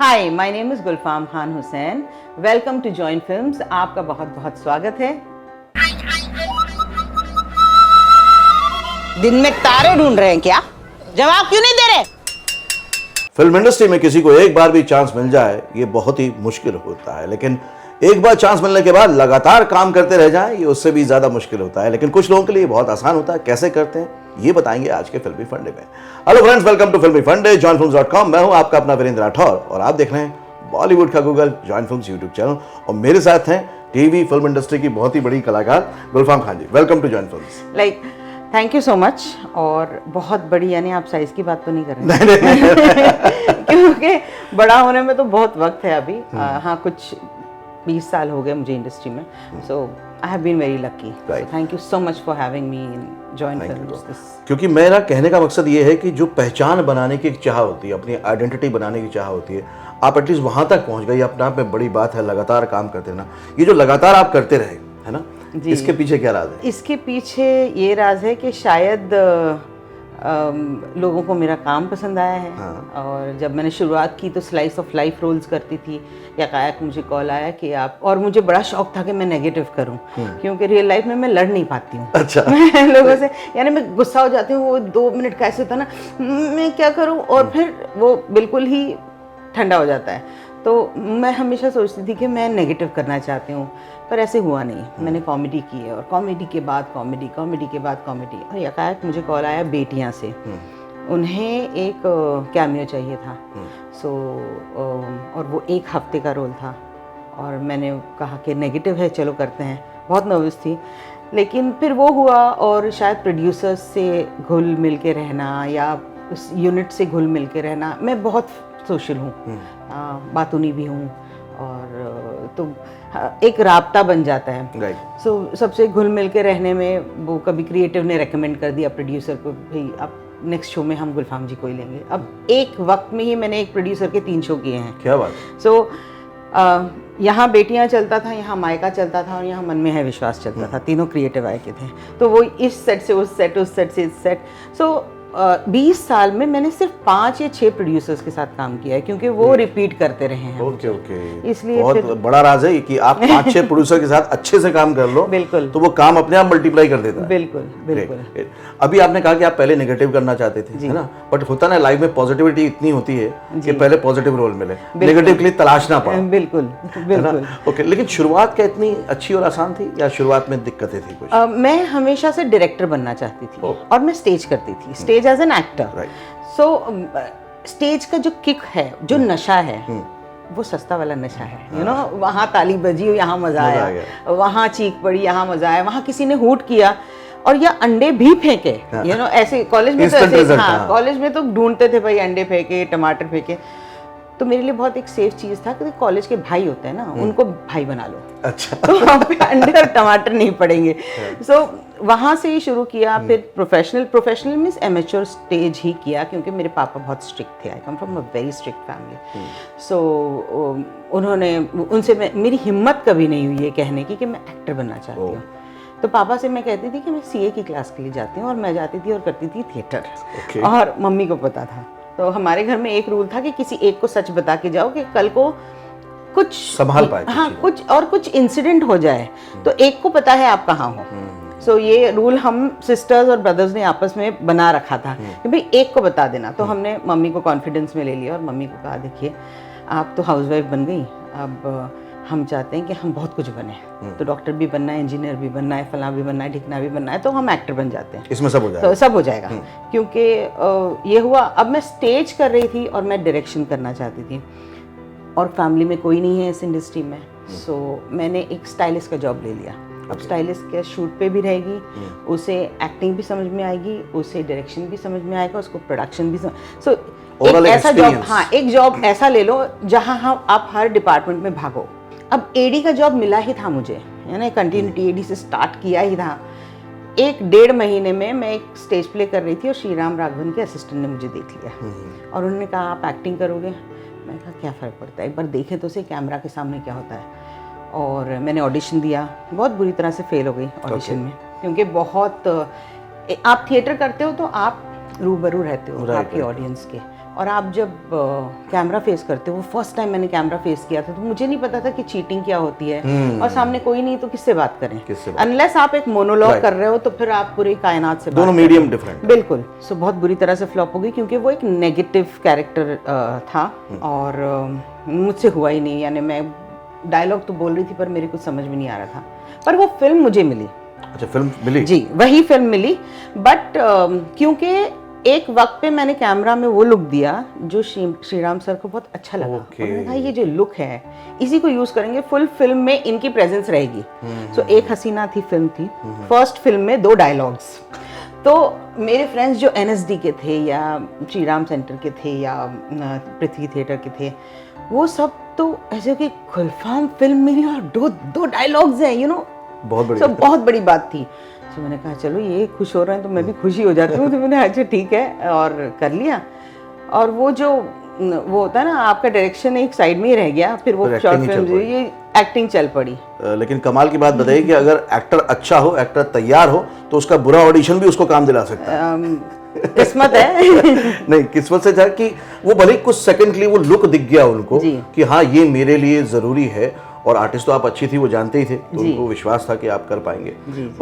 Hi, my name is Gulfam Khan Hussain. Welcome to joint films. आपका बहुत बहुत स्वागत है। दिन में तारे ढूंढ रहे हैं क्या? जवाब क्यों नहीं दे रहे? फिल्म इंडस्ट्री में किसी को एक बार भी चांस मिल जाए ये बहुत ही मुश्किल होता है, लेकिन एक बार चांस मिलने के बाद लगातार काम करते रह जाएं ये उससे भी ज्यादा मुश्किल होता है। लेकिन कुछ लोगों के लिए बहुत आसान होता है। कैसे करते हैं ये बताएंगे आज के फिल्मी फंडे में। हेलो फ्रेंड्स, वेलकम टू फिल्मी फंडे jointfilms.com। मैं हूं आपका अपना वीरेंद्र राठौर और आप देख रहे हैं बॉलीवुड का Google joint films YouTube channel. और मेरे साथ हैं टीवी फिल्म इंडस्ट्री की बहुत ही बड़ी कलाकार Gulfam Khan ji. Welcome to joint Films. Thank you so much. और बहुत बड़ी, यानी आप साइज की बात तो नहीं कर रहे नहीं। क्योंकि बड़ा होने में तो बहुत वक्त है अभी। हाँ, कुछ 20 साल हो गए मुझे इंडस्ट्री में। So I have been very lucky. Thank you so much for having me in Joint Films. क्योंकि मेरा कहने का मकसद ये है कि जो पहचान बनाने की एक चाह होती है, अपनी आइडेंटिटी बनाने की चाह होती है, आप एटलीस्ट वहां तक पहुंच गए, अपने आप में बड़ी बात है। लगातार काम करते रहना, ये जो लगातार आप करते रहे, है ना, इसके पीछे क्या राज है? इसके पीछे ये राज है कि शायद लोगों को मेरा काम पसंद आया है। हाँ। और जब मैंने शुरुआत की तो स्लाइस ऑफ लाइफ रोल्स करती थी। यकायक मुझे कॉल आया कि आप, और मुझे बड़ा शौक था कि मैं नेगेटिव करूं, क्योंकि रियल लाइफ में मैं लड़ नहीं पाती हूँ। अच्छा। मैं लोगों से, यानी मैं गुस्सा हो जाती हूँ, वो 2 मिनट का ऐसे होता ना, मैं क्या करूँ, और फिर वो बिल्कुल ही ठंडा हो जाता है। तो मैं हमेशा सोचती थी कि मैं नेगेटिव करना चाहती हूँ, पर ऐसे हुआ नहीं। मैंने कॉमेडी की है, और कॉमेडी के बाद कॉमेडी, कॉमेडी के बाद कॉमेडी। और यकायक मुझे कॉल आया बेटियाँ से। उन्हें एक कैमियो चाहिए था। और वो 1 हफ्ते का रोल था, और मैंने कहा कि नेगेटिव है, चलो करते हैं। बहुत नर्वस थी, लेकिन फिर वो हुआ। और शायद प्रोड्यूसर्स से घुल मिल के रहना, या उस यूनिट से घुल मिल के रहना। मैं बहुत सोशल हूँ, बातूनी भी हूँ, और तो एक राब्ता बन जाता है। सो सबसे घुल मिल के रहने में वो कभी क्रिएटिव ने रेकमेंड कर दिया प्रोड्यूसर को, भाई अब नेक्स्ट शो में हम गुलफाम जी को ही लेंगे। अब एक वक्त में ही मैंने एक प्रोड्यूसर के 3 शो किए हैं। क्या बात। सो यहाँ बेटियाँ चलता था, यहाँ मायका चलता था, और यहाँ मन में है विश्वास चलता था। तीनों क्रिएटिव आए के थे। तो वो इस सेट से उस सेट, उस सेट से इस सेट। सो 20 साल में मैंने सिर्फ 5 या 6 प्रोड्यूसर्स के साथ काम किया है, क्योंकि वो रिपीट करते रहे हैं। ओके। इसलिए बहुत बड़ा राज है कि आप 5-6 प्रोड्यूसर के साथ अच्छे से काम कर लो। बिल्कुल। तो वो काम अपने आप मल्टीप्लाई कर देता है। बिल्कुल बिल्कुल। अभी आपने कहा कि आप पहले नेगेटिव करना चाहते थे, है ना, बट होता ना लाइफ में पॉजिटिविटी इतनी होती है कि पहले पॉजिटिव रोल मिले, नेगेटिव के लिए तलाशना पड़ा। बिल्कुल बिल्कुल। ओके, लेकिन शुरुआत क्या इतनी अच्छी और आसान थी, या शुरुआत में दिक्कतें थी कुछ? मैं हमेशा से डायरेक्टर बनना चाहती थी, और मैं स्टेज करती थी, stage as an actor. So stage का जो किक है, जो नशा है, वो सस्ता वाला नशा है। यू नो, वहाँ ताली बजी, यहाँ मजा आया, वहाँ चीख पड़ी, यहाँ मजा आया, वहाँ किसी ने हूट किया, और या अंडे भी फेंके। यू नो, ऐसे कॉलेज में तो ऐसे, हाँ, कॉलेज में तो ढूंढते थे भाई, अंडे फेंके, टमाटर फेंके। तो मेरे लिए बहुत एक सेफ चीज़ था कि कॉलेज के भाई होते हैं ना, उनको भाई बना लो। अच्छा। तो वहाँ पे अंडे और टमाटर नहीं पड़ेंगे। सो वहाँ से ही शुरू किया। फिर प्रोफेशनल मीन्स एमेच्योर स्टेज ही किया, क्योंकि मेरे पापा बहुत स्ट्रिक्ट थे। I come from a very strict family. So उनसे मेरी हिम्मत कभी नहीं हुई ये कहने की कि मैं एक्टर बनना चाहती हूँ। तो पापा से मैं कहती थी कि मैं सीए की क्लास के लिए जाती हूँ, और मैं जाती थी और करती थी थिएटर। और मम्मी को पता था। तो हमारे घर में एक रूल था कि किसी एक को सच बता के जाओ कि कल को कुछ संभाल पाए। हाँ, कुछ इंसिडेंट हो जाए तो एक को पता है आप कहाँ हो। सो ये रूल हम सिस्टर्स और ब्रदर्स ने आपस में बना रखा था कि भाई एक को बता देना। तो हमने मम्मी को कॉन्फिडेंस में ले लिया, और मम्मी को कहा, देखिए आप तो हाउसवाइफ बन गई, अब हम चाहते हैं कि हम बहुत कुछ बने। तो डॉक्टर भी बनना है, इंजीनियर भी बनना है, फलां भी बनना है, ढिकना भी बनना है, तो हम एक्टर बन जाते हैं। इसमें सब हो जाएगा। तो सब हो जाएगा। क्योंकि ये हुआ, अब मैं स्टेज कर रही थी और मैं डायरेक्शन करना चाहती थी, और फैमिली में कोई नहीं है इस इंडस्ट्री में। सो मैंने एक स्टाइलिस्ट का जॉब ले लिया। अब स्टाइलिस्ट के शूट पे भी रहेगी, उसे एक्टिंग भी समझ में आएगी, उसे डायरेक्शन भी समझ में आएगा, उसको प्रोडक्शन भी सो एक ऐसा जॉब, हाँ, एक जॉब ऐसा ले लो जहाँ आप हर डिपार्टमेंट में भागो। अब एडी का जॉब मिला ही था मुझे, यानी कंटिन्यूटी एडी से स्टार्ट किया ही था। 1-1.5 महीने में मैं एक स्टेज प्ले कर रही थी, और श्रीराम राघवन के असिस्टेंट ने मुझे देख लिया, और उन्होंने कहा आप एक्टिंग करोगे? मैंने कहा क्या फ़र्क पड़ता है, एक बार देखें तो सही कैमरा के सामने क्या होता है। और मैंने ऑडिशन दिया, बहुत बुरी तरह से फेल हो गई ऑडिशन में, क्योंकि बहुत आप थिएटर करते हो तो आप रूबरू रहते हो आपकी ऑडियंस के, और आप जब कैमरा फेस करते हो, वो फर्स्ट टाइम मैंने कैमरा फेस किया था, तो मुझे नहीं पता था कि चीटिंग क्या होती है, और सामने कोई नहीं तो किससे बात करें, अनलेस आप एक मोनोलॉग कर रहे हो तो फिर आप पूरी कायनात से दोनों मीडियम डिफरेंट। बिल्कुल। सो बहुत बुरी तरह से फ्लॉप हो गई, क्योंकि वो एक नेगेटिव कैरेक्टर था और मुझसे हुआ ही नहीं। यानी मैं डायलॉग तो बोल रही थी पर मेरे कुछ समझ में नहीं आ रहा था, पर वो फिल्म मुझे मिली। अच्छा, फिल्म मिली? जी, वही फिल्म मिली। बट क्योंकि एक वक्त पे मैंने कैमरा में वो लुक दिया जो श्रीराम सर को बहुत अच्छा लगा। उन्होंने कहा ये जो लुक है इसी को यूज करेंगे, फुल फिल्म में इनकी प्रेजेंस रहेगी। सो एक हसीना थी फिल्म थी, फर्स्ट फिल्म में 2 डायलॉग्स। तो मेरे फ्रेंड्स जो NSD के थे या श्रीराम सेंटर के थे या पृथ्वी थिएटर के थे, वो सब तो ऐसे कि खुलफाम फिल्म मिली और दो डायलॉग्स हैं, यू नो, बहुत बड़ी बात थी। तो मैंने कहा चलो ये खुश हो रहे हैं तो मैं भी खुशी हो जाती हूँ। तो मैंने अच्छा ठीक है और कर लिया। और वो होता है ना, आपका डायरेक्शन एक साइड में ही रह गया, फिर वो शॉर्ट फिल्म ये एक्टिंग चल पड़ी। लेकिन कमाल की बात बताइए कि अगर एक्टर अच्छा हो, एक्टर तैयार हो, तो उसका बुरा ऑडिशन भी उसको काम दिला सकता है। किस्मत है। नहीं, किस्मत से था कि वो भले कुछ सेकंड के लिए वो लुक दिख गया उनको कि हाँ ये मेरे लिए जरूरी है, और आर्टिस्ट तो आप अच्छी थी वो जानते ही थे, तो उनको विश्वास था कि आप कर पाएंगे।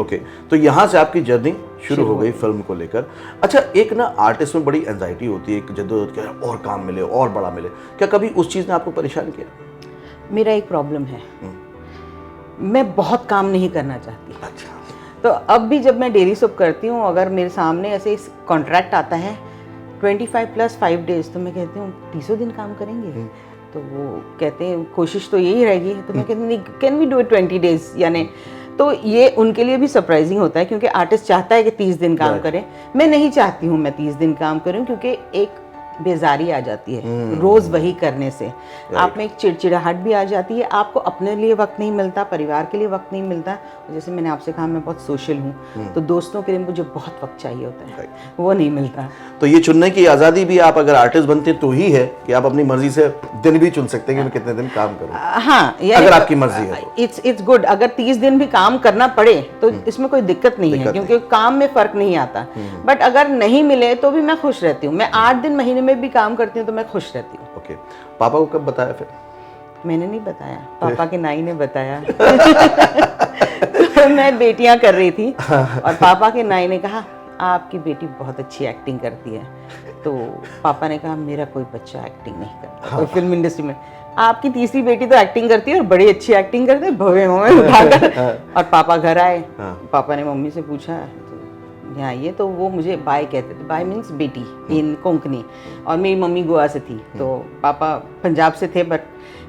ओके, तो यहाँ से आपकी जर्नी शुरू हो गई फिल्म को लेकर। अच्छा, एक ना आर्टिस्ट में बड़ी एंजाइटी होती है, एक जद्दोजहद के और काम मिले और बड़ा मिले, क्या कभी उस चीज़ ने आपको परेशान किया? मेरा एक प्रॉब्लम है, मैं बहुत काम नहीं करना चाहती। अच्छा। तो अब भी जब मैं डेली सोप करती हूँ, अगर मेरे सामने ऐसे कॉन्ट्रैक्ट आता है 25 + 5 डेज, तो मैं कहती हूँ 30 दिन काम करेंगे। तो वो कहते हैं कोशिश तो यही रहेगी, तो मैं कहती हूँ can we do it 20 days यानी। तो ये उनके लिए भी सरप्राइजिंग होता है, क्योंकि आर्टिस्ट चाहता है कि 30 दिन काम करें। मैं नहीं चाहती हूँ मैं 30 दिन काम करूँ, क्योंकि एक बेजारी आ जाती है रोज वही करने से। आप में एक चिड़चिड़ाहट भी आ जाती है, आपको अपने लिए वक्त नहीं मिलता, परिवार के लिए वक्त नहीं मिलता। जैसे मैंने आपसे कहा मैं बहुत सोशल हूँ, तो दोस्तों के लिए मुझे बहुत वक्त चाहिए होता है, वो नहीं मिलता। तो ये चुनने की आज़ादी भी आप अगर आर्टिस्ट बनते तो ही है कि आप अपनी मर्जी से दिन भी चुन सकते हैं कि मैं कितने दिन काम करूँ। हाँ, अगर आपकी मर्जी है तो इट्स गुड। अगर 30 दिन भी काम करना पड़े तो इसमें कोई दिक्कत नहीं है, क्योंकि काम में फर्क नहीं आता। बट अगर नहीं मिले तो भी मैं खुश रहती हूँ। मैं 8 दिन महीने में भी काम करती हूँ तो मैं खुश रहती हूँ। ओके, पापा को कब बताया फिर? मैंने नहीं बताया, पापा के नाई ने बताया। मैं बेटियां कर रही थी और पापा के नाई ने कहा आपकी बेटी बहुत अच्छी एक्टिंग करती है। तो पापा ने कहा मेरा कोई बच्चा एक्टिंग नहीं करता। तो फिल्म इंडस्ट्री में आपकी तीसरी बेटी तो एक्टिंग करती है और बड़ी अच्छी एक्टिंग करती है, भवे भवे उठाकर। और पापा घर आए, पापा ने मम्मी से पूछा यहाँ आइए, तो वो मुझे बाय कहते थे। बाय मीन्स बेटी इन कोंकणी, और मेरी मम्मी गोवा से थी, तो पापा पंजाब से थे, but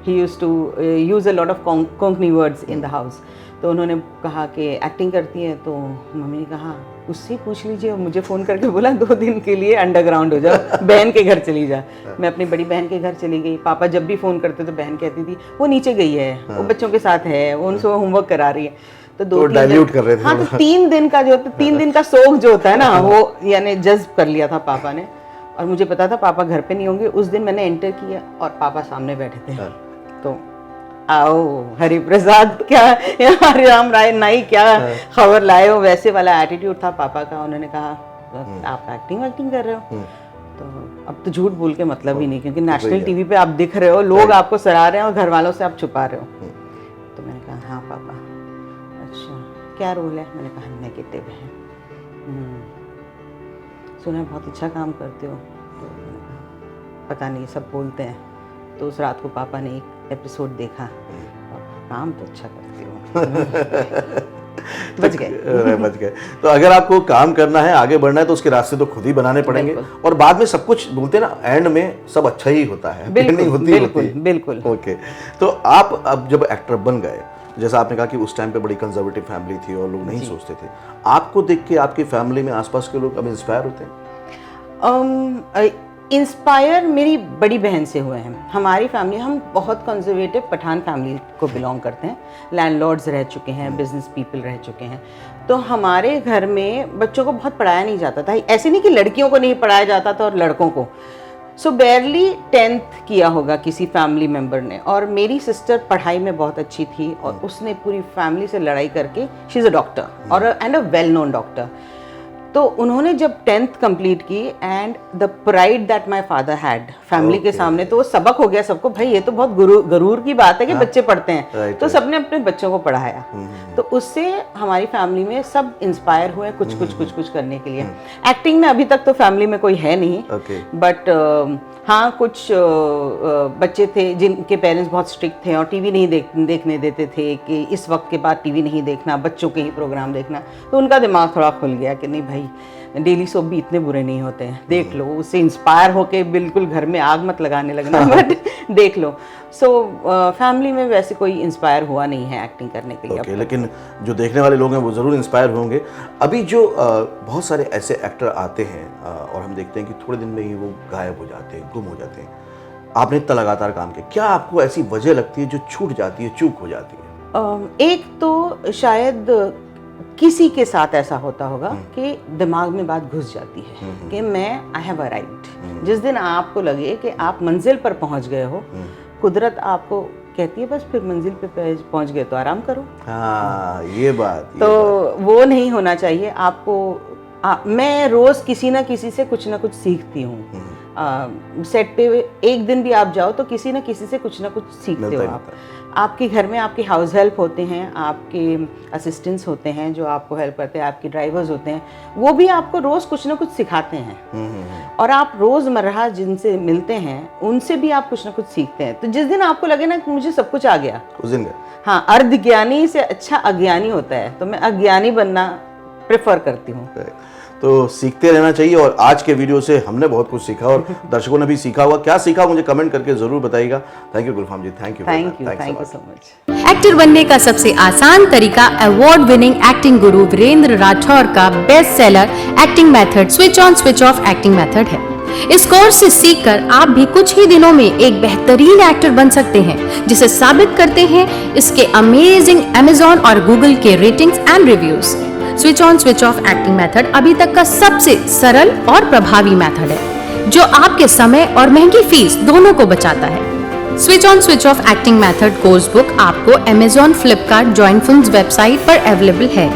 he used to use a lot of Konkani words in the house. तो उन्होंने कहा कि एक्टिंग करती है, तो मम्मी ने कहा उससे पूछ लीजिए। और मुझे फ़ोन करके बोला 2 दिन के लिए अंडरग्राउंड हो जाओ, बहन के घर चली जा। मैं अपनी बड़ी बहन के घर चली गई। पापा जब भी फ़ोन करते तो बहन कहती थी वो नीचे गई है, वो बच्चों के साथ है, वो उनसे होमवर्क करा रही है। तो डाइल्यूट कर रहे थे। हाँ, तो 3 दिन का जो 3 दिन का शौक जो होता है ना, वो यानी जज्ब कर लिया था पापा ने। और मुझे पता था पापा घर पे नहीं होंगे। उस दिन मैंने एंटर किया और पापा सामने बैठे थे। तो आओ हरि प्रसाद, क्या हरि राम राय नाई, क्या खबर लाए हो, वैसे वाला एटीट्यूड था पापा का। उन्होंने कहा आप एक्टिंग कर रहे हो, तो अब तो झूठ बोल के मतलब ही नहीं, क्योंकि नेशनल टीवी पे आप दिख रहे हो, लोग आपको सराह रहे हैं और घर वालों से आप छुपा रहे हो। तो मैंने कहा हाँ पापा। अच्छा क्या रोल है? मैंने कहा नेगेटिव है। सुना बहुत अच्छा काम करते हो। तो मैंने कहा पता नहीं, सब बोलते हैं। तो उस रात को पापा ने एक एपिसोड देखा और काम तो अच्छा करते हो। बच गए। तो अगर आपको काम करना है, आगे बढ़ना है, तो उसके रास्ते तो खुद ही बनाने पड़ेंगे। और बाद में सब कुछ बोलते हैं ना, एंड में सब अच्छा ही होता है, बिल्कुल। ओके, तो आप अब जब एक्टर बन गए, जैसा आपने कहा कि उस टाइम पे बड़ी कंजर्वेटिव फैमिली थी और लोग नहीं सोचते थे, आपको देख के आपकी फैमिली में आसपास के लोग अब इंस्पायर होते हैं? इंस्पायर मेरी बड़ी बहन से हुए हैं। हमारी फैमिली, हम बहुत कंजर्वेटिव पठान फैमिली को बिलोंग करते हैं। लैंडलॉर्ड्स रह चुके हैं, बिजनेस पीपल रह चुके हैं। तो हमारे घर में बच्चों को बहुत पढ़ाया नहीं जाता था। ऐसे नहीं कि लड़कियों को नहीं पढ़ाया जाता था और लड़कों को। सो बेयरली 10th किया होगा किसी फैमिली मेम्बर ने। और मेरी सिस्टर पढ़ाई में बहुत अच्छी थी और उसने पूरी फैमिली से लड़ाई करके, शी इज़ अ डॉक्टर और and a well known doctor. तो उन्होंने जब 10th कंप्लीट की and the pride that my father had family के सामने, तो वो सबक हो गया सबको, भाई ये तो बहुत गरूर की बात है कि बच्चे पढ़ते हैं, तो सबने अपने बच्चों को पढ़ाया। तो उससे हमारी फैमिली में सब इंस्पायर हुए कुछ करने के लिए। एक्टिंग में अभी तक तो फैमिली में कोई है नहीं, बट हाँ कुछ बच्चे थे जिनके पेरेंट्स बहुत स्ट्रिक्ट थे और टीवी नहीं देखने देते थे कि इस वक्त के बाद टीवी नहीं देखना, बच्चों के ही प्रोग्राम देखना। तो उनका दिमाग थोड़ा खुल गया कि नहीं भाई, डेली सोप भी इतने बुरे नहीं होते हैं, देख लो। उससे इंस्पायर होके बिल्कुल घर में आग मत लगाने लगना, बट देख लो। सो फैमिली में वैसे कोई इंस्पायर हुआ नहीं है एक्टिंग करने के लिए। लेकिन जो देखने वाले लोग हैं वो ज़रूर इंस्पायर होंगे। अभी जो बहुत सारे ऐसे एक्टर आते हैं और हम देखते हैं कि थोड़े दिन में ही वो गायब हो जाते हैं, गुम हो जाते हैं। आपने इतना लगातार काम किया, क्या आपको ऐसी वजह लगती है जो छूट जाती है, चूक हो जाती है? एक तो शायद किसी के साथ ऐसा होता होगा कि दिमाग में बात घुस जाती है कि मैं आई हैव अराइव्ड। जिस दिन आपको लगे कि आप मंजिल पर पहुंच गए हो, कुदरत आपको कहती है बस फिर मंजिल पे पहुंच गए तो आराम करो। हाँ, ये बात वो नहीं होना चाहिए आपको। मैं रोज किसी ना किसी से कुछ ना कुछ सीखती हूँ। सेट पे एक दिन भी आप जाओ तो किसी ना किसी से कुछ ना कुछ सीखते हो आप। आपके घर में आपके हाउस हेल्प होते हैं, आपके असिस्टेंट्स होते हैं जो आपको हेल्प करते हैं, आपके ड्राइवर्स होते हैं, वो भी आपको रोज़ कुछ ना कुछ सिखाते हैं। और आप रोज़मर्रा जिनसे मिलते हैं उनसे भी आप कुछ ना कुछ सीखते हैं। तो जिस दिन आपको लगे ना कि मुझे सब कुछ आ गया, उस दिन हाँ, अर्धज्ञानी से अच्छा अज्ञानी होता है, तो मैं अज्ञानी बनना प्रेफर करती हूँ। तो सीखते रहना चाहिए। और आज के वीडियो से हमने बहुत कुछ सीखा और दर्शकों ने भी सीखा होगा। क्या सीखा मुझे कमेंट करके जरूर बताइएगा। Thank you Gulfam ji, thank you so much. Actor बनने का सबसे आसान तरीका अवार्ड विनिंग एक्टिंग गुरु वीरेंद्र राठौर का best seller acting method switch on switch off acting method है। इस कोर्स से सीखकर आप भी कुछ ही दिनों में एक बेहतरीन एक्टर बन सकते हैं, जिसे साबित करते हैं इसके अमेजिंग Amazon और Google के ratings and reviews. Switch on switch off acting method अभी तक का सबसे सरल और प्रभावी मेथड है, जो आपके समय और महंगी फीस दोनों को बचाता है। Switch on switch off acting method course book आपको Amazon, Flipkart, join films website पर अवेलेबल है।